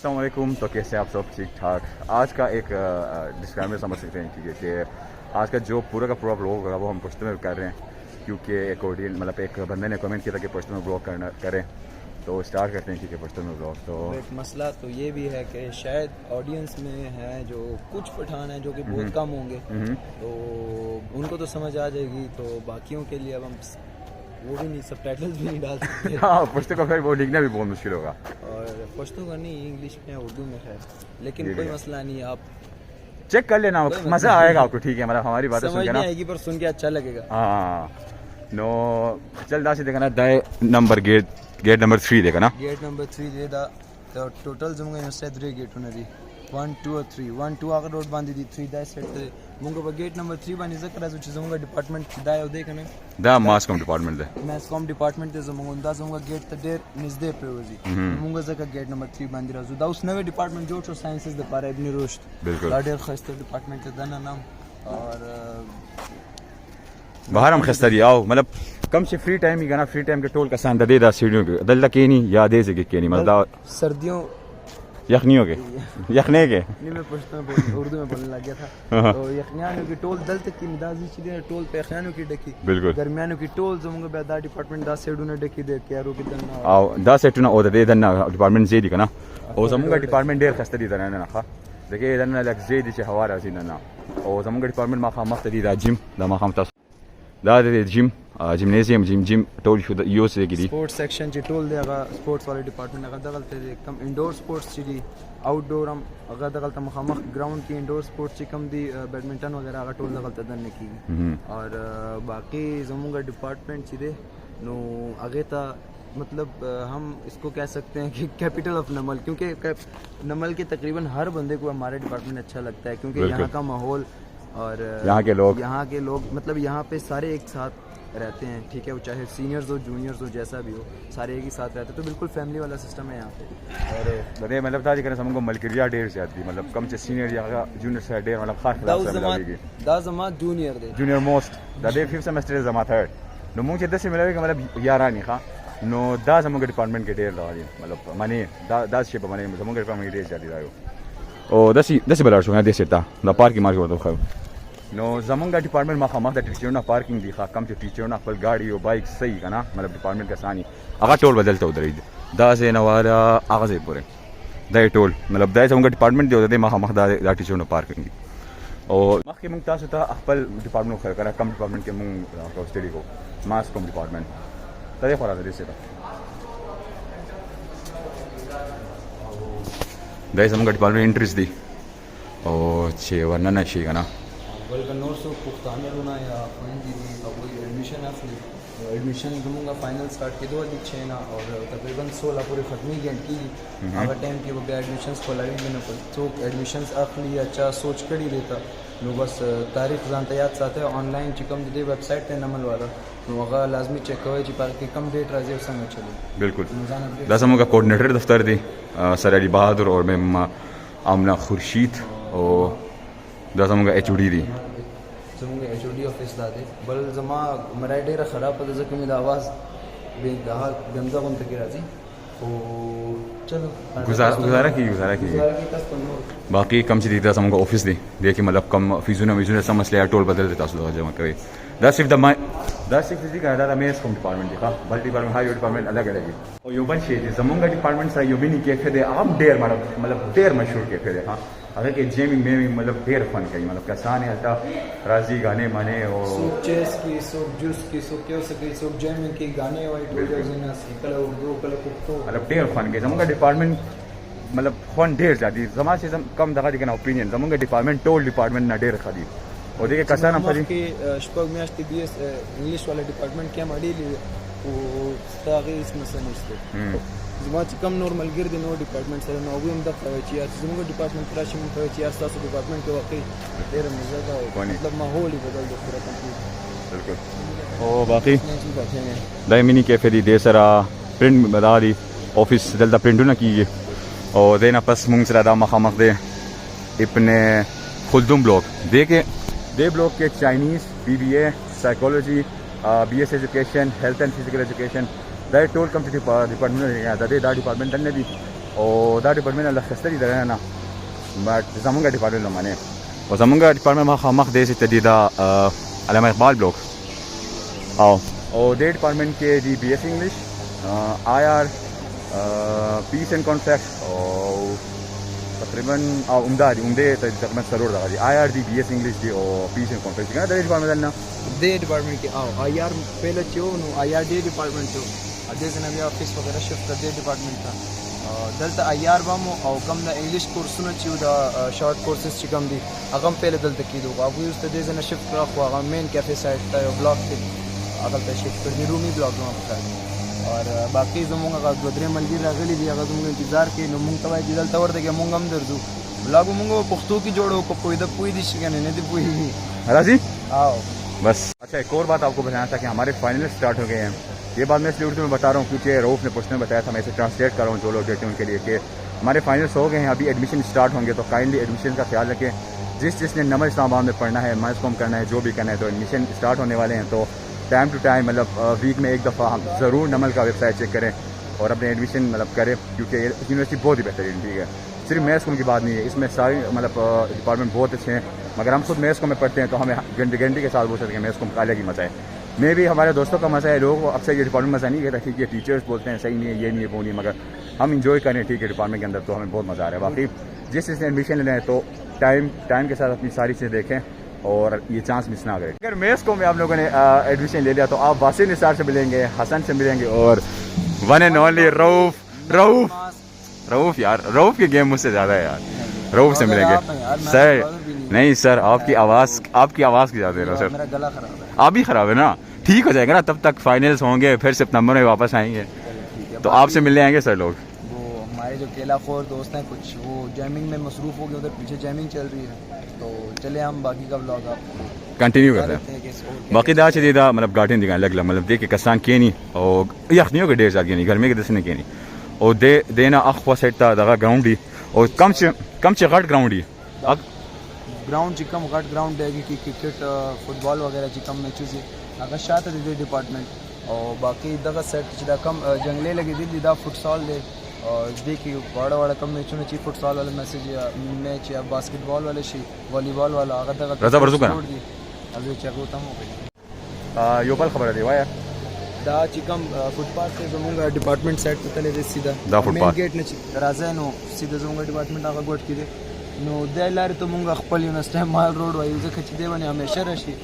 अस्सलाम वालेकुम। तो कैसे आप सब? ठीक ठाक। आज का एक डिस्क्लेमर समझ सकते हैं कि आज का जो पूरा का पूरा ब्लॉग होगा वो हम पश्तो में कर रहे हैं, क्योंकि एक ऑडियंस मतलब एक बंदे ने कमेंट किया था कि पश्तो में ब्लॉग करें, तो स्टार्ट करते हैं ठीक है पश्तो में ब्लॉग। तो एक मसला तो ये भी है कि शायद ऑडियंस में है जो कुछ पठान है जो कि बहुत कम होंगे, तो उनको तो समझ आ जाएगी, तो बाकियों के लिए अब हम वो भी नहीं, सबटाइटल्स भी नहीं डाल सकते। हाँ, पश्तो का फिर वो लिखना भी बहुत मुश्किल होगा, और पश्तो का नहीं, इंग्लिश में उर्दू में है, लेकिन कोई मसला नहीं, आप चेक कर लेना, मज़ा आएगा आपको। ठीक है, मतलब हमारी बातें सुन के ना आएगी पर सुन के अच्छा लगेगा। हाँ नो चल दासी देखा ना दाए नंबर गेट नंबर 3 देखा ना, गेट नंबर 3 दे दा तो टोटल जमुगा यूनिवर्सिटी 3 गेट उनरी 1 2 और 3 1 2 आगे रोड बांधी दी 3 दा सेट मुंगा पर गेट नंबर 3 बानी जकरा जो जमुगा डिपार्टमेंट दा है देखने दा मास कॉम डिपार्टमेंट दे मैथ्स कॉम डिपार्टमेंट दे जमुगा उंदा जमुगा गेट त देर नजदे पे होजी मुंगा जका गेट नंबर 3 बांधी राजू दा उस नवे डिपार्टमेंट जो छो साइंसेस दे पारे इब्न रुश्द बिल्कुल लाडेर खस्ते डिपार्टमेंट दा नाम और बाहर हम खस्ता दिया आओ, मतलब कम से फ्री टाइम ही गाना, फ्री टाइम के टोल का सान दे दा सीढ़ियों के दल के नहीं याद है के नहीं, मतलब सर्दियों यखनियों के यखने के नहीं, मैं पश्तो में उर्दू में बोलने लग गया था। तो यखनियानों की टोल दल तक की मिदाजी चीज़ें टोल पे यखनियानों की डकी, बिल्कुल गर्मियानों की टोल जमुगा बेदा डिपार्टमेंट दा सेडू ने डकी दे के यारो की दन्ना आओ दा सेटू ना ओ दे दन्ना डिपार्टमेंट जे दी का ना ओ जमुगा डिपार्टमेंट देर खस्ता दी दना ना खा देखिए दन्ना लग जे दी हवारा सी ना ओ जमुगा डिपार्टमेंट मा खा मस्त दी दा जिम दा मा खम दा दे जिम जिमनेजियम जिम टोल शुदा यूज से गिरी स्पोर्ट्स सेक्शन ची टोल देगा, स्पोर्ट्स वाले डिपार्टमेंट अगर दगलते एकदम इंडोर स्पोर्ट्स ची आउटडोर हम अगर दगलता मखामख ग्राउंड की इंडोर स्पोर्ट्स ची कम दी बैडमिंटन वगैरह अगर टोल दगलता दन्ने की और बाकी जमुगा डिपार्टमेंट ची दे नो आगे ता मतलब हम इसको कह सकते हैं कि कैपिटल ऑफ नमल, क्योंकि नमल के तकरीबन हर बंदे को हमारे डिपार्टमेंट अच्छा लगता है, क्योंकि यहाँ का माहौल और यहाँ के लोग मतलब यहाँ पे सारे एक साथ रहते हैं, ठीक है, वो चाहे सीनियर्स हो जूनियर्स हो जैसा भी हो, सारे एक ही साथ रहते हैं, तो बिल्कुल फैमिली वाला सिस्टम है यहाँ पे। अरे बड़े मतलब ताजी करने समझो मलकिरिया डेर से आती, मतलब कम से सीनियर या जूनियर से डेर मतलब खास दा जमा जूनियर मोस्ट दा दे 5th सेमेस्टर जमा 3rd नो मुझे 10 से मिलेगा मतलब 11 नहीं खा नो दा जमुगा डिपार्टमेंट के डेर रहा मतलब माने दा शेप माने जमुगा डिपार्टमेंट के डेर चली रहा ओ 10 बलार शो है 10 ता दा पार्क की मार्क तो खा नो जमुगा डिपार्टमेंट मा खमा द टीचर ना पार्किंग दी खा कम से टीचर ना फल गाड़ी और बाइक सही का ना, मतलब डिपार्टमेंट का सानी अगर टोल बदलता उधर ही दा से नवारा आगा से पूरे दा टोल मतलब दा जमुगा डिपार्टमेंट दे दे मा खमा दा टीचर ना पार्किंग दी और मख के मुंगतास था अखपल डिपार्टमेंट खर करा कम डिपार्टमेंट के मुंग स्टडी को मास कम डिपार्टमेंट तरे खरा दे से दा जमुगा डिपार्टमेंट इंटरेस्ट दी और छे वरना ना शी का ना बल्कि नोट्स को पुख्ताना होना या फाइनली अब कोई एडमिशन है, एडमिशन दूंगा फाइनल स्टार्ट के 2 अच्छे ना और तकरीबन 16 पूरी खत्मी गेंट की अगर टाइम के वो एडमिशन्स खोला भी ना तो एडमिशन्स आखिरी अच्छा सोच कर ही रहता लो, बस तारीख जानता याद साथ है ऑनलाइन चिकम दे वेबसाइट पे नमल वाला तो वहाँ लाजमी चेक करो जी पार के कम डेट राजी संग चले बिल्कुल दसमों का कोऑर्डिनेटर दफ्तर दी सर अली बहादुर और मैम आमना खुर्शीद और दसमों का एचओडी दी जमुगा एचओडी ऑफिस दादे बल जमा मराई डेरा ख़राब पता जब मेरी आवाज़ बेदहा गंदा कौन तक राजी ओ चलो गुजारा की बाकी कम से दीदा समझ ऑफिस दी देखिए मतलब कम फीजूने समझ लिया टोल बदल देता जमा करे दैट्स इफ द का दादा मेस कम डिपार्टमेंट दिखा बल डिपार्टमेंट हाई डिपार्टमेंट अलग अलग है और यो बन शेज जमुगा डिपार्टमेंट सा यो भी नहीं कैफे दे आप डेर मतलब डेर मशहूर कैफे दे हाँ अगर कि जेमी में मतलब डेर फन कहीं मतलब कैसान है हल्का राजी गाने माने और सूप चेस की सूप जूस की सूप क्या सके सूप जेमी की गाने वाइट ना कल उर्दू कल कुत्तो मतलब डेर फन के जमुगा डिपार्टमेंट मतलब फन डेर जाती जमा से कम दगा दिखना ओपिनियन जमुगा डिपार्टमेंट टोल डिपार्टमेंट ना डेर खादी और देखिए कैसा ना फरी की स्पग में आस्ती बीएस इंग्लिश वाले डिपार्टमेंट क्या मड़ी ली वो तागे इसमें समझते जमा कम नॉर्मल गिर नो डिपार्टमेंट सर नो भी हम दफ रहे यार जमुगा डिपार्टमेंट क्राश में रहे यार सास डिपार्टमेंट के वाकई देर मजा का मतलब माहौल ही बदल दे पूरा कंप्लीट बिल्कुल ओ बाकी दाई मिनी कैफे दी दे सरा प्रिंट बता दी ऑफिस जल्दा प्रिंट ना कीजिए और देना पस मुंग से दा मखामख दे इपने खुलदुम ब्लॉक दे ब्लॉक के Chinese BBA psychology BS education health and physical education दा टोल कम डिपार्टमेंट दा डिपार्टमेंट ने भी او دا ډیپارټمنټ له خستري درنه نه بټ زمونږ ډیپارټمنټ لمنه او زمونږ ډیپارټمنټ مخ دې چې تدې دا علامه اقبال بلوک او دې ډیپارټمنټ کې دی بی ایس انګلیش آر پیس اینڈ کانفلیکٹ او تقریبا عمده تقریبا ضرور راغلي آر دی بی ایس انګلیش دی او پیس اینڈ کانفلیکٹ کنه د ډیپارټمنټ نه د ډیپارټمنټ کې او آی آر پہله چې نو آی آر دی ډیپارټمنټ ته د دې نه بیا افیس وغیرہ شفت کړ دې ډیپارټمنټ ته دلته آی آر بمو او کم د انګلیش کورسونه چې دا شارټ کورسز چې کم دي هغه پہله دلته کېدو هغه یو ست دې نه شفت کړ خو هغه مین کیفے سایت ته یو بلاک ته هغه ته شفت کړ دی رومي بلاک نو اور باقی زمونږ هغه دوه درې ملګري راغلي دي هغه زمونږ انتظار کوي نو مونږ ته وایي دلته ورته کې مونږ هم درځو بلاګ مونږ پښتو کې جوړو کو کوئی د پوي دي شګنه نه دی پوي राजी आओ बस। अच्छा एक और बात आपको बताना था कि हमारे फाइनल स्टार्ट हो गए हैं। ये बात मैं इसलिए उर्दू में बता रहा हूँ क्योंकि रऊफ ने पूछने में बताया था, मैं इसे ट्रांसलेट कर रहा हूँ जो लोग देखते हैं उनके लिए कि हमारे फाइनल्स हो गए हैं, अभी एडमिशन स्टार्ट होंगे तो काइंडली एडमिशन का ख्याल रखें। जिसने नमल इस्लामाबाद में पढ़ना है, माइस्कॉम करना है, जो भी करना है तो एडमिशन स्टार्ट होने वाले हैं तो टाइम टू टाइम मतलब वीक में एक दफ़ा हम ज़रूर नमल का वेबसाइट चेक करें और अपने एडमिशन मतलब करें क्योंकि यूनिवर्सिटी बहुत ही बेहतरीन ठीक है। सिर्फ मैथ्स कॉम की बात नहीं है, इसमें सारी मतलब डिपार्टमेंट बहुत अच्छे हैं, मगर हम खुद मैथ्स कॉम में पढ़ते हैं तो हमें गारंटी के साथ बोल सकते हैं मैथ्स कॉम का अलग ही मज़ा है। मे भी हमारे दोस्तों का मज़ा है, लोगों को अक्सर ये डिपार्टमेंट मज़ा नहीं कहता, ठीक है टीचर्स बोलते हैं सही नहीं है, ये नहीं है, वो नहीं है, मगर हम इंजॉय करें ठीक है डिपार्टमेंट के अंदर तो हमें बहुत मज़ा आ रहा है। बाकी जिस चीज़ ने एडमिशन लेना है तो टाइम के साथ अपनी सारी चीज़ें देखें और ये चांस मिस ना करें। अगर मैथ्स को में आप लोगों ने एडमिशन ले लिया तो आप वासिल निसार से मिलेंगे, हसन से मिलेंगे और वन एंड ओनली रऊफ यार, रऊफ की गेम मुझसे ज़्यादा है यार, रऊफ से मिलेंगे सर। नहीं सर आपकी आवाज़ की ज़्यादा है सर, मेरा गला खराब है। आप भी ख़राब है ना, ठीक हो जाएगा ना, तब तक फाइनल्स होंगे फिर सितंबर में वापस आएंगे तो आपसे मिलने आएंगे सर लोग। वो हमारे जो केला खोर दोस्त हैं कुछ वो जैमिंग में मसरूफ़ हो गए, उधर पीछे जैमिंग चल रही है तो चले हम बाकी का ब्लॉग आपको कंटिन्यू करते हैं। बाकी दाच दीदा मतलब गार्डन दिखा लग मतलब देख के कसान के नहीं और यखनियों के ढेर साथ नहीं, गर्मी के दसने के नहीं और देना अखवा सेट था दगा ग्राउंड ही और कम से घट ग्राउंड ही ग्राउंड चिकम घट ग्राउंड है कि क्रिकेट फुटबॉल वगैरह चिकम मैचेस है अगर शायद दे डिपार्टमेंट और बाकी दगा सेट चिदा कम जंगले लगी थी दिदा फुटसॉल दे और देखिए बड़ा कम मैचों में चीफ फुटसॉल वाले मैसेज मैच या बास्केटबॉल वाले शी वॉलीबॉल वाला अगर दगा रजा बरसू का अभी चेको तम हो गई योपल खबर है वाया दा चिकम फुटपाथ से जमूंगा डिपार्टमेंट साइड पे तले दे सीधा दा फुटपाथ गेट ने दरवाजा नो सीधा जमूंगा डिपार्टमेंट आगा गोट की दे नो देलार तो मुंगा खपल यूनिस टाइम माल रोड वाई उसे खच दे बने हमेशा रशी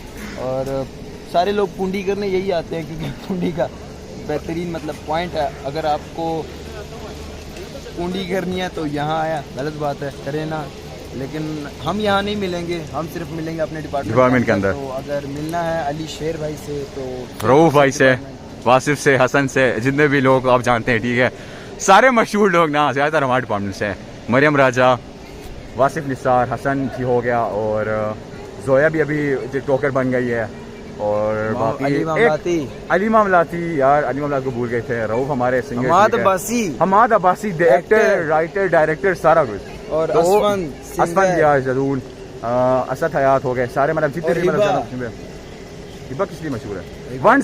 और सारे लोग पुंडी करने यही आते हैं क्योंकि पुंडी का बेहतरीन मतलब पॉइंट है। अगर आपको पुंडी करनी है तो यहाँ आया, गलत बात है करे ना, लेकिन हम यहाँ नहीं मिलेंगे, हम सिर्फ मिलेंगे अपने डिपार्टमेंट के अंदर। तो अगर मिलना है अली शेर भाई से तो रऊफ भाई से, वासिफ से, हसन से, जितने भी लोग आप जानते हैं ठीक है, सारे मशहूर लोग ना ज़्यादातर हमारे डिपार्टमेंट से, मरियम राजा, वासिफ निसार, हसन भी हो गया और जोया भी अभी टोकर बन गई है और बाकी अली मामलाती यार, अली मामलात को भूल गए थे। रऊफ हमारे singer Hamad Abbasi actor writer director सारा कुछ और तो असफन जरूर असद हयात हो गए सारे मतलब जितने भी मतलब हिबा किस लिए मशहूर है वन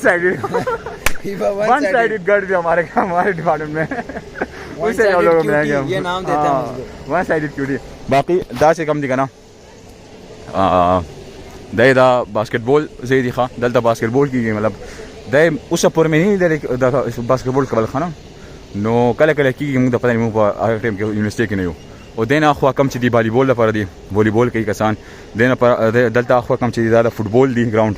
साइडेड गढ़ भी हमारे डिपार्टमेंट में उसे हम लोग मिलेंगे, ये नाम देते हैं वन साइडेड क्यूटी। बाकी दा से कम दिखा ना दे दा बास्केटबॉल से दिखा दलता बास्केटबॉल की मतलब दे उस अपर में नहीं दे बास्केटबॉल कबल खाना नो कल की मुझे पता नहीं मुझे आगे टाइम के यूनिवर्सिटी की नहीं हो और देना अखवा कम चीज़ी वॉलीबॉल पर दी वॉलीबॉल कई कसान देना पर दलता अखवा कम चीज़ी ज़्यादा फुटबॉल दी ग्राउंड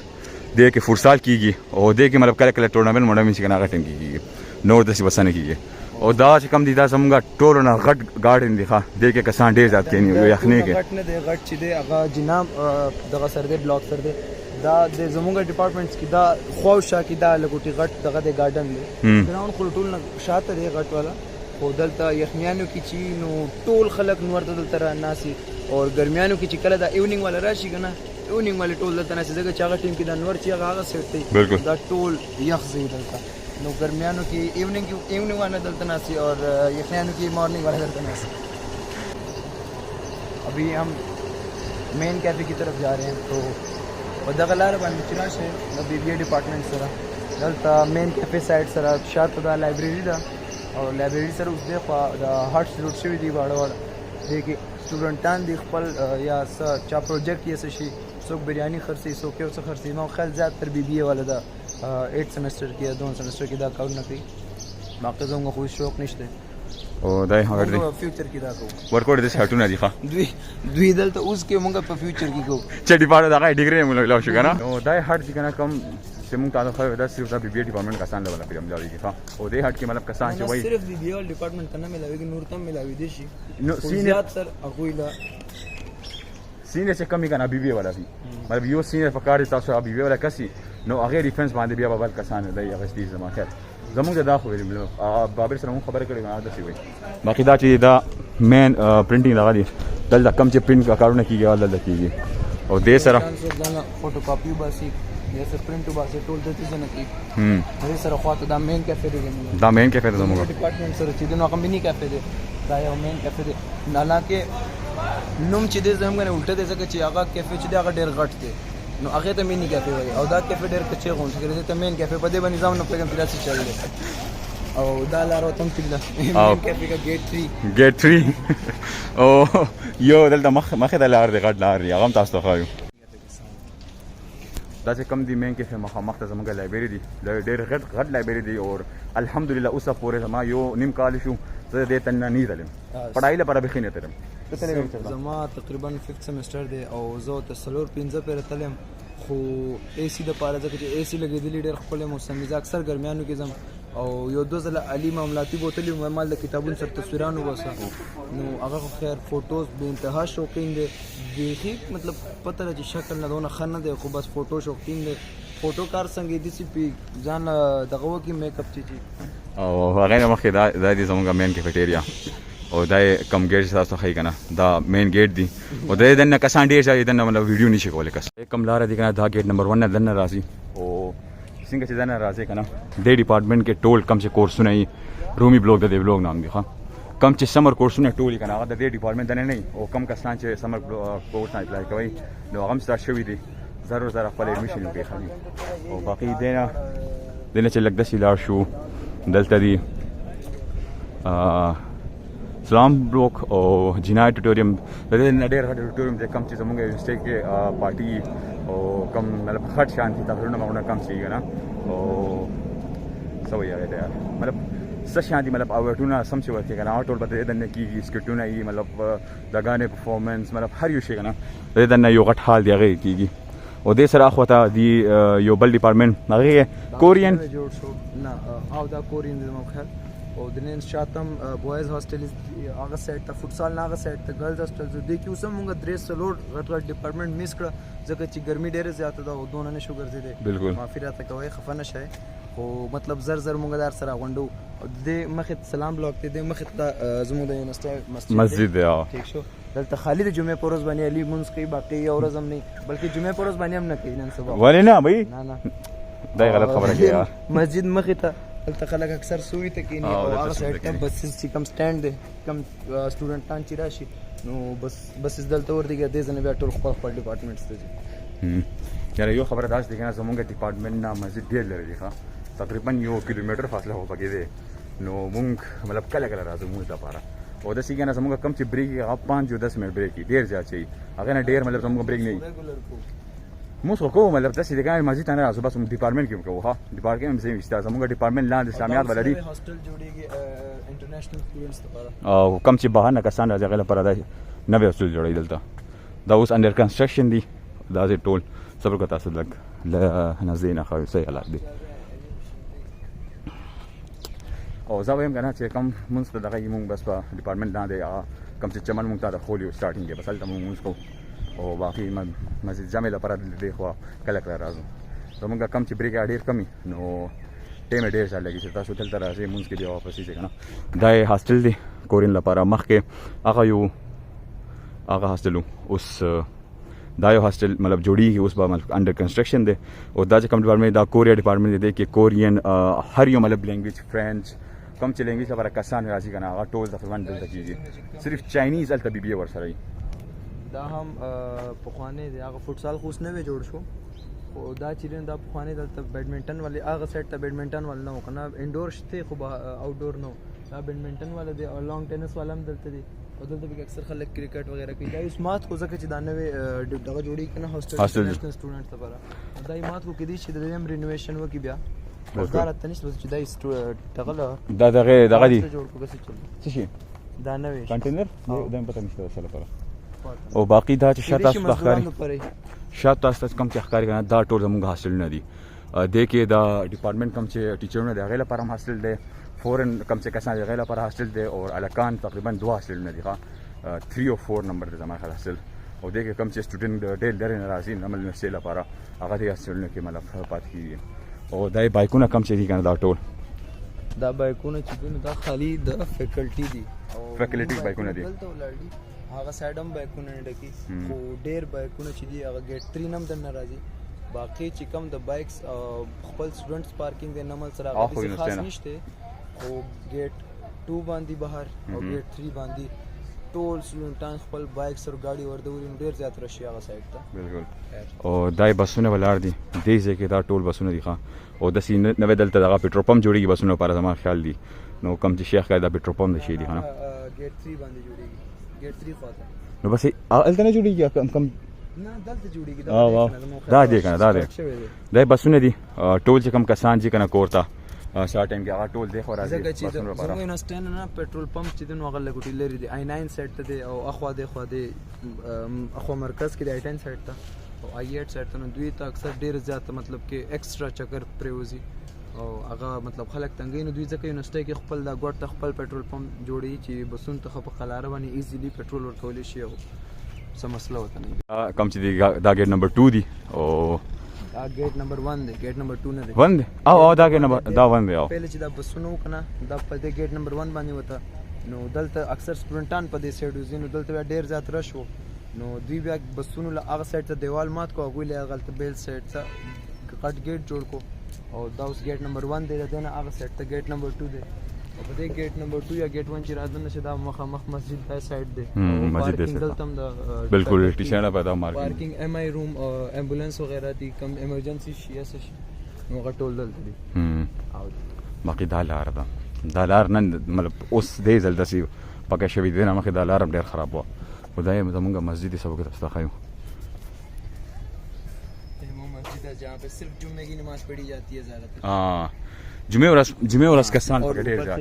दे के फुटसाल की गई और दे के मतलब कल टूर्नामेंट मोड़ा में चिकन टाइम की गई नौ दस बसाने की गई और दाच कम दी दा समूंगा टोल ना घट गार्डन दिखा दे के कसान डेर जात के नहीं यखने के घट ने दे घट चिदे अगा जिनाब दगा सर दे ब्लॉक सर दे दा दे जमुंगा डिपार्टमेंट्स की दा ख्वाउशा की दा लगोटी घट दगा दे गार्डन ले ग्राउंड खुलटुल ना शात दे घट वाला ओ दलता यखनियानो की ची नो टोल खलक नवर दलता रा नासी और गर्मियानो की ची कला दा इवनिंग वाला राशि कना इवनिंग वाले टोल दलता नासी जगह चागा टीम की दा नवर ची आगा सेट दा टोल यख से दलता नो गर्मियानो की इवनिंग वाला दलता नासी और यखनियानो की मॉर्निंग वाला दलता नासी। अभी हम मेन कैफे की तरफ जा रहे हैं तो दगलार बन चिना से बीबीए डिपार्टमेंट सरा दलता मेन कैफे साइड सरा शात दा लाइब्रेरी दा او لایبرری سره اوس دی خو د هارټ سلوټ شوي دي واړه واړه دی کې سټوډنټان دي خپل یا څه چا پروجیکټ یې څه شي څوک بریاني خرڅوي څوک یو څه خرڅوي ما خیال زیات تر بی بی اے والا دا 8 سیمسټر کې یا 2 سیمسټر کې دا کارونه کوي باقي زموږ خو شوق نشته او دای هغه دی فیوچر کې دا کوو ورکوټ دې هټونه دي ښه دوی دلته اوس کې موږ په فیوچر کې کوو چې ډیپارټمنټ دغه ډیګری موږ لاو شو کنه او دای هټ دي کنه کم چې موږ تاسو خو دا صرف دا بی بی اے ډیپارټمنټ کسان له ولا پیغام دی ښه او دې هټ کې مطلب کسان چې وای صرف بی بی اے ډیپارټمنټ کنه ملاويږي نور تم ملاوي دي شي نو سینیئر سر اغویلا سینیئر چې کمی کنه بی بی اے والا دي مطلب یو سینیئر فقار تاسو بی بی اے والا کسي نو هغه ریفرنس باندې بیا بل کسان دی هغه دې زما خیر زموږ دا خو ویل بابر سره مون خبره کړې نه دا سی وای باقي دا چې دا مین پرنټینګ دا دی دلته کم چې پرنټ کارونه کیږي او دلته کیږي او دې سره فوټو کاپي باسي یا سره پرنټ باسي ټول د دې نه کوي دې سره خواته دا مین کیفې دی دا مین کیفې دی زموږ ډیپارټمنټ سره چې نو کوم مینی کیفې دی دا یو مین کیفې دی حالانکه نوم چې دې زموږ نه الټه دې ځکه چې هغه کیفې چې دا هغه ډېر غټ دی نو هغه ته مینی کیفې وایي او دا کیفې ډېر کچې غونډه کوي ته مین کیفې په دې باندې ځم نو پیغام تراسي چل دی او دا لارو تم تل مین کیفې کا گیټ 3 او یو دلته مخه د لار دی غټ لار دی هغه تاسو ته خایو دا چې کم دی مین کیفې مخ ته زموږ لایبرری دی ډېر غټ لایبرری دی او الحمدلله اوسه پورې زما یو نیم کال شو زه دې تنه نه تلم پڑھائی لپاره به خینه تلم زما تقریبا 5th سیمسټر دی او زه ته سلور 15 پیر تلم خو اے سی د پاره ځکه چې اے سی لګېدلی ډېر خپل موسمیزه اکثر ګرمیانو کې زم او یو دو ځله علي معاملاتي بوتلې مال د کتابونو سره تصویرانو وسه نو هغه خیر فوټوز به انتها شوقین دي دیخي مطلب پته چې شکل نه دونه خنه دی خو بس فوټو شوقین دي فوټو کار څنګه دي سي پی ځان دغه وکی میک اپ چی او هغه نه مخکې دا دي زموږ مین کیفیټیریا او دا کم ګیټ تاسو خی کنه دا مین ګیټ دی او دا دنه کسان ډیر ځای دنه مطلب ویډیو نشي کولای کس کم لار دی کنه دا ګیټ نمبر 1 نه دنه راځي او څنګه چې دنه راځي کنه د ډیپارټمنټ کې ټول کم چې کورسونه ای رومي بلاک د بلاک نام دی ښا کم چې سمر کورسونه ټول کنه هغه د ډیپارټمنټ دنه نه او کم کسان چې سمر کورس نه اپلای کوي نو هغه ستاسو شوی دی ضرور خپل ایډمیشن کې خالي او باقي دنه چې لګ د سیلار شو دلته دی سلام بلوک او جنای ټوټوریم د دې نډیر ټوټوریم چې کم چې زموږ یونیورسيټي کې پارټي او کم مطلب خټ شانتي تقریبا موږ کم شي کنه او سوي هغه دی مطلب څه شانتي مطلب اوټونه سم چې ورته کنه ټول به د نه کیږي سکټونه یې مطلب د غانې پرفورمنس مطلب هر یو شي کنه د نه یو غټ حال دی هغه کیږي او دې سره اخوته دی یو بل ډیپارټمنټ هغه کورین جوړ شو نه او دا کورین د مخه او د نن شاتم بوایز هاستل هغه سایت ته فوټسال نه هغه سایت ته ګرلز هاستل د کې اوسه موږ درې سلوډ غټ ډیپارټمنټ میس کړ ځکه چې ګرمي ډیره زیاته ده او دونه نه شو ګرځیدي بالکل معافی راته کوي خفه نه شي خو مطلب زر موږ دار سره غونډو د مخه سلام بلاک ته د مخه زموږ د یونیورسيټي مسجد دی ټیک شو دلته خالی د جمعې پروز باندې علي مونږ کوي باقي یو ورځ هم نه بلکې جمعې پروز باندې هم نه کوي نن سبا ولې نه بھائی نه دا غلط خبره کوي یار مسجد مخه ته دلته خلک اکثر سوي ته کینی او هغه سایت ته بس چې کم سټاند دی کم سټوډنټان چې راشي نو بس دلته ور دیګه د ځنه بیا ټول خپل ډیپارټمنټس ته یاره یو خبره داس دی کنه زمونږ ډیپارټمنټ نه مسجد ډیر لري ښه تقریبا 1 کیلومتر فاصله هو پکې دی نو مونږ مطلب کله راځو موږ لپاره او د سیګنه زموږ کم چې بریک هغه 5-10 منټ بریک ډیر ځای چي هغه نه ډیر مطلب زموږ بریک نه موږ خو کوم مطلب د سیګنه مسجد نه راځو بس ډیپارټمنټ کې کوو ها ډیپارټمنټ هم زموږ استاد زموږ ډیپارټمنټ لاندې اسلامیات ولري هاستل جوړیږي انټرنیشنل سټوډنټس لپاره او کم چې بهر نه کسان راځي هغه لپاره دا نوې هاستل جوړی دلته دا اوس انډر کنستراکشن دی دا ټول صبر کو تاسو لګ نزدې نه خو صحیح حالات دي او زه وایم کنه چې کم مونږ ته دغه یمون بس په ډیپارټمنټ لاندې کم چې چمن مونږ ته د خولي سٹارټینګ کې بس هلته مونږ کو او باقي مسجد جامع لپاره دې خو کله راځو زمونږ کم چې بریک ډیر کمی نو ټیم ډیر ځای لګي چې تاسو دلته راځي مونږ کې دی واپس شي کنه دا هاستل دی کورین لپاره مخکې هغه یو هغه هاستل اوس دا یو هاستل مطلب جوړیږي اوس به مطلب انډر کنستراکشن دی او دا چې کوم ډیپارټمنټ دا کوریا ډیپارټمنټ دی کې کورین هر یو مطلب لینګویج فرنچ کم چې لینګویج لپاره کسان راځي کنه هغه ټول تقریبا دلته کیږي صرف چاینیز الته بي بي ور سره دا هم په خوانه دی هغه فوټسال خو نه جوړ شو او دا چې دا په خوانه دلته بیډمنټن ولې هغه سایت ته بیډمنټن ول نه کنه انډور شته خو آوټډور نو دا بیډمنټن والا دی او لانګ ټینس والا هم دلته دی او دلته به اکثر خلک کرکټ وغیرہ کوي دا یو مات خو ځکه چې دا نوې دغه جوړی کنه هاسټل نېشنل سټوډنټ لپاره دا مات کو کدي چې د دې رینوویشن وکي بیا دا تنش بس چې دا دغه دا دغه دی جوړ کو بس چل څه شي دا نوې کنټینر دا پته نشته اصل لپاره او باقی دا چې شاته ښکاری شاته تاسو کم چې ښکاری کنه دا ټول زموږ هاسټل نه دی د کې دا ډپارټمنټ کم چې ټیچرونه دی هغه لپاره هم هاسټل دی فورن کم چې کسان هغه لپاره هاسټل دی او الکان تقریبا 2 هاسټل نه دي ښه 3 او 4 نمبر دی زموږ هاسټل او د کې کم چې سټوډنټ ډېر لري ناراضي نمل نشي لپاره هغه دی هاسټل نه کې مطلب پات کیږي او دای بایکونه کم چې دي کنه دا ټول دا بایکونه چې دي دا خالی د فیکلټي دي او فیکلټي بایکونه دي هغه سایډ هم بایکونه نه ډکی خو ډېر بایکونه چې دي هغه ګیټ 3 نم د ناراضي باقي چې کم د بایکس خپل سټوډنټس پارکینګ د نمل سره هغه خاص نشته خو ګیټ 2 باندې بهر او ګیټ 3 باندې ټول سټوډنټان خپل بایک سره گاډي ورده ډېر زیات راشي هغه سایډ ته بالکل او دای بسونه ولار دي دې ځکه دا ټول بسونه دي ښا او د سینې نوې دلته دغه پټرول پمپ جوړیږي بسونه لپاره زما خیال دي نو کم چې شیخ دا پټرول پمپ نشي دي ها ګیټ 3 باندې جوړیږي ګیټ 3 خواته نو بس الته نه جوړیږي کم نه دلته جوړیږي دا دی کنه دا دی دا بسونه دي ټول چې کم کسان چې کنه کورتا شارټ ټایم کې هغه ټول دی خو راځي ځکه چې زموږ یونیورسيټي نه پټرول پمپ چې دنو هغه لګوټی لري دی I9 سیټ ته دی او اخوا دی اخوا مرکز کې دی I10 سیټ ته او I8 سیټ ته نو دوی ته اکثر ډیر زیات مطلب کې ایکسترا چکر پریوزي او هغه مطلب خلک تنګي نو دوی ځکه یونیورسيټي کې خپل دا ګوټ خپل پټرول پمپ جوړي چې بسون ته په قلاره باندې ایزیلی پټرول ورکول شي او څه مسله وته نه کم چې دا ګیټ نمبر 2 دی او دا ګیټ نمبر 1 دی ګیټ نمبر 2 نه دی 1 دی او دا ګیټ نمبر دا 1 دی او پہله چې دا بسونو کنه دا په دې ګیټ نمبر 1 باندې وته نو دلته اکثر سټوډنټان په دې سایډ وزینو دلته ډیر زیات رش وو نو دوی بیا بسونو له هغه سایډ ته دیوال مات کو هغه له غلط بیل سایډ ته کټ ګیټ جوړ کو او دا اوس ګیټ نمبر 1 دی دا نه هغه سایډ ته ګیټ نمبر 2 دی او په دې ګیټ نمبر 2 یا ګیټ 1 چې راځنه شي دا مخامخ مسجد په سایډ دی مسجد دی دلته د بالکل ټیشنه په دا مارکیټ پارکینګ ایم آی روم او امبولانس وغیرہ دي کم ایمرجنسي شي اس شي نو غټول دلته دي او باقي دا لار ده دا لار نن مطلب اوس دې زل دسي پکې شوی دی نه مخې دا لار ډېر خراب و خدای زمونږ مسجد سبق تاسو خایو مسجد ہے جہاں پہ صرف جمعے کی نماز پڑھی جاتی ہے زیادہ تر ہاں جمعے ورځ کسان پکې ډېر زیات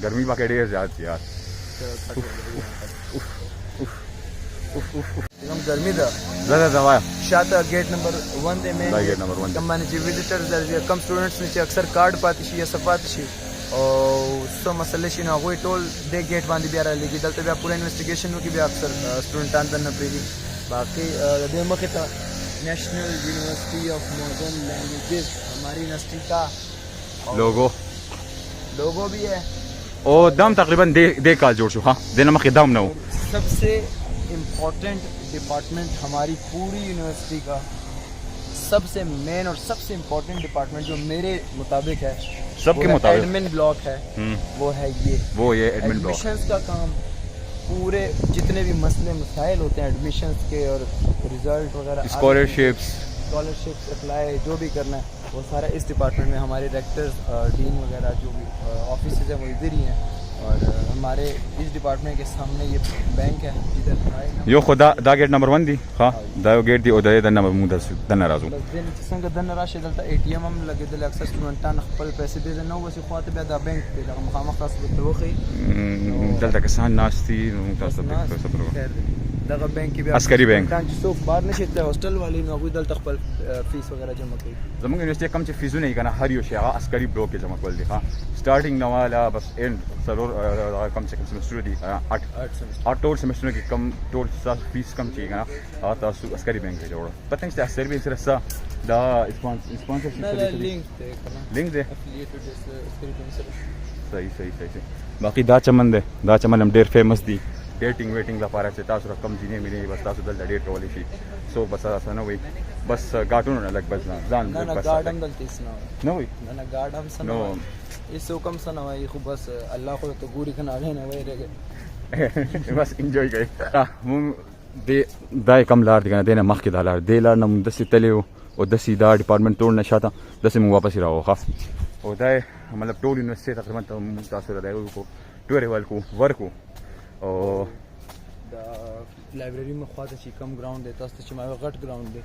ګرمي پکې ډېر زیات یار هم ګرمي ده زړه دا وای شاته ګیټ نمبر 1 دی مین دا ګیټ نمبر 1 کم باندې چې ویزیټرز درځي کم سټوډنټس چې اکثر کارت پاتې شي یا صفات شي او څه مسله شي نو هغه ټول د ګیټ باندې بیا را لګي دلته بیا پوره انویسټیګیشن وکي بیا اکثر سټوډنټان دنه پریږي باقي د مخه ته نیشنل یونیورسٹی آف ماڈرن لینگویجز ہماری یونیورسٹی کا لوگو بھی ہے او دام تقریباً دے کال جوڑ شو ہاں دینا مخی دام نو سب سے امپورٹنٹ ڈپارٹمنٹ ہماری پوری یونیورسٹی کا سب سے مین اور سب سے امپورٹنٹ ڈپارٹمنٹ جو میرے مطابق ہے سب کے مطابق ایڈمن بلاک ہے وہ ہے یہ ایڈمن بلاک ایڈمیشنز کا کام پورے جتنے بھی مسئلے مسائل ہوتے ہیں ایڈمیشنز کے اور رزلٹ وغیرہ اسکالرشپس اپلائی جو بھی کرنا ہے وہ سارا اس ڈپارٹمنٹ میں ہمارے ریکٹرز ڈین وغیرہ جو بھی آفیسز ہیں وہ ادھر ہی ہیں اور ہمارے اس ڈپارٹمنٹ کے سامنے یہ بینک ہے جدھر یو خدا دا گیٹ نمبر 1 دی ہاں دا یو گیٹ دی او دا نمبر مودر دن رازو څنګه دن راشه دلته اے ټی ایم هم لګیدل اکثر سټوډنټان خپل پیسې دې نه وسی خواته بیا دا بینک دی دا مخامخ تاسو ته وخی دلته کسان ناشتي نو تاسو ته پیسې پرو دغه بینک کې بیا عسکري بینک چې څوک بار نشي ته هاستل والی نو هغه دلته خپل فیس وغیرہ جمع کوي زموږ یونیورسيټي کم چې فیزونه یې کنه هر یو شی هغه عسکري بلوک کې جمع کول دي ها سٹارټینګ نو والا بس اند سرور کم سے کم سمسټر دي 8 ټول سمسټر کې کم ټول فیس کم چی کنه هغه تاسو عسکري بینک کې جوړو پته نشته عسکري بینک سره دا اسپانسرشپ لینک دی صحیح باقي دا چمن دی دا چمن هم ډیر فیمس دی ډیټینګ ویټینګ لپاره چې تاسو رقم جینې مینې بس تاسو دلته ډیټ کولی شي سو بس تاسو نه وي بس غاټونو نه لګ بس ځان نه غاټ هم دلته نه وي نه غاټ هم سن نو ایسو کم سن وای خو بس الله خو ته ګوري کنه هغه نه وای رګه بس انجوای کوي مون دې دای کم لار دی کنه دینه مخ کې د لار دی لار نه مون د سي تلیو او د سي دا ډپارټمنټ ټول نشاته د سي مون واپس راو ښه او دا مطلب ټول یونیورسيټي تقریبا تاسو راځي کو ټول ورکو ورکو او دا لایبرری میں خواته چې کم ګراوند دی تاسو چې ما غټ ګراوند دی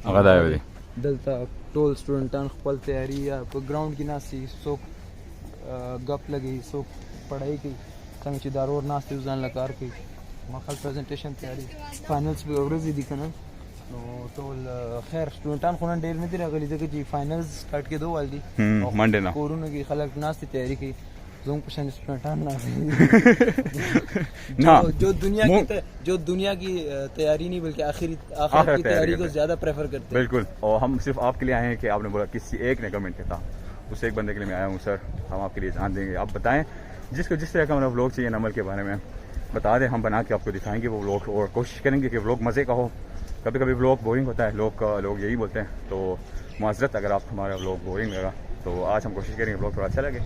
هغه دا دی دلته ټول سټوډنټان خپل تیاری یا په ګراوند کې ناسي څوک غپ لګي څوک پڑھائی کوي څنګه چې دارور ناسي ځان لکار کوي ما خپل پریزنټیشن تیاری فائنلز به ورځې دي کنه نو ټول خیر سټوډنټان خو نن ډېر نه دي راغلي ځکه چې فائنلز سٹارټ کېدو ول دي منډه نه کورونه کې خلک ناسي تیاری کوي زوم په شان سټوډنټان نه جو دنیا کی تیاری نہیں بلکہ آخرت کی تیاری کو زیادہ پریفر کرتے ہیں بالکل اور ہم صرف آپ کے لیے آئے ہیں کہ آپ نے بولا کسی ایک نے کمنٹ کیا تھا اس ایک بندے کے لیے میں آیا ہوں سر ہم آپ کے لیے جان دیں گے آپ بتائیں جس کو جس طرح کا ہمارا व्लॉग चाहिए नमल के बारे में बता दें हम बना के आपको दिखाएंगे वो व्लॉग और कोशिश करेंगे कि व्लॉग मज़े का हो कभी कभी व्लॉग बोरिंग होता है लोग यही बोलते हैं तो माजरत अगर आप हमारा व्लॉग बोरिंग लगा तो आज हम कोशिश करेंगे व्लॉग थोड़ा अच्छा लगे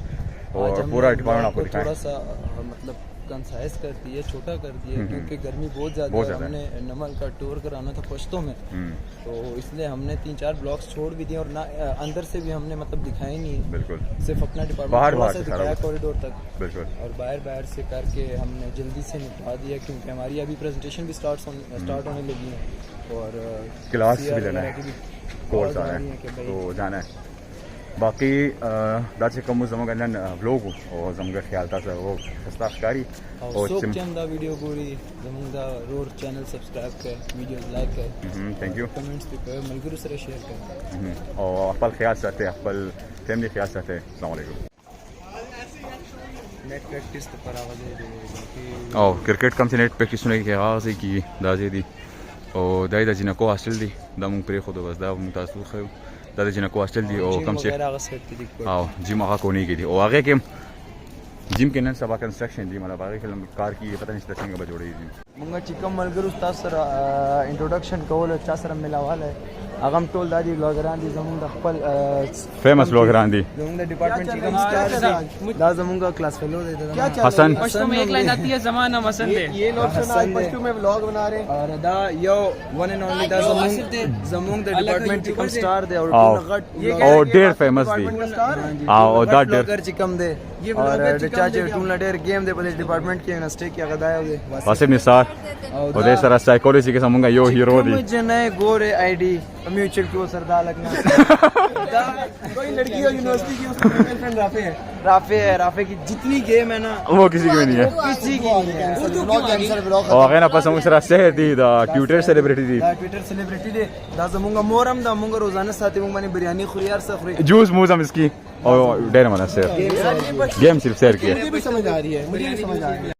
और पूरा डिपार्टमेंट आपको दिखाएं थोड़ा सा मतलब कंसाइज कर दिए छोटा कर दिए क्योंकि गर्मी बहुत ज़्यादा है हमने नमल का टूर कराना था पश्तो में तो इसलिए हमने 3-4 ब्लॉग्स छोड़ भी दिए और ना अंदर से भी हमने मतलब दिखाए नहीं बिल्कुल सिर्फ अपना डिपार्टमेंट से दिखाया कॉरिडोर तक बिल्कुल और बाहर से करके हमने जल्दी से निपटा दिया क्योंकि हमारी अभी प्रेजेंटेशन भी स्टार्ट होने लगी है और क्लास भी लेना है कोर्स आ रहे हैं तो जाना है बाकी दाचे कम जमा करना व्लॉग और जमगर ख्याल था वो सस्ता कारी और चंदा वीडियो पूरी जमुंदा रोड चैनल सब्सक्राइब कर वीडियोस लाइक कर थैंक यू कमेंट्स भी कर मलगुरु से शेयर कर और अपल ख्याल से अपल फैमिली ख्याल से अस्सलाम वालेकुम नेट प्रैक्टिस तो पर आवाज दे او کرکټ کم چې نیټ پریکټیسونه کې هغه کی دا دي او دای د جنکو حاصل دي دا مونږ پرې خو د بس دا مونږ تاسو خو دا د جنکو حاصل دي او کم چې او جیم هغه کو نه کی دي او هغه کې جیم کې نن سبا کنسټرکشن دي مطلب هغه کې کار کی پتہ نشته څنګه به جوړېږي مونږ چې کوم ملګرو تاسو سره انټروډکشن کول چا سره ملاواله هغه هم ټول دادي بلاګران دي زموږ د خپل فیمس بلاګران دي زموږ د ډپارټمنټ چې کوم سٹار دي دا زموږ کلاس فیلو دي حسن पश्तो में एक लाइन आती है जमाना मसन दे ये लोग आज पश्तो में व्लॉग बना रहे हैं और دا یو ون اینڈ اونلی دا زموږ د ډپارټمنټ چې کوم سٹار دی او غټ او ډېر فیمس دي او دا ډېر چې کوم دی اور د چا چې ټول ډېر گیم دی په ډپارټمنټ کې یونیورسيټي کې غدايو دی واسم نثار او د سره سایکولوژي کې سمونګه یو هیرو دی مجھے نئے گورے آئی ڈی میوچل کی وہ سردار لگنا کوئی لڑکی ہو یونیورسٹی کی اس کا گرل فرینڈ رافع ہے رافع کی جتنی گیم ہے نا وہ کسی کی نہیں ہے کسی کی نہیں ہے او هغه نه پس موږ سره سه دی دا ټویټر سلیبریټی دی دا ټویټر سلیبریټی دی دا زمونږ مورم دا مونږ روزانه ساتي مونږ باندې بریانی خوري یار څه خوري جوس موزم اس کی او ډېر مناسب گیم صرف سیر کی مجھے بھی سمجھ آ رہی ہے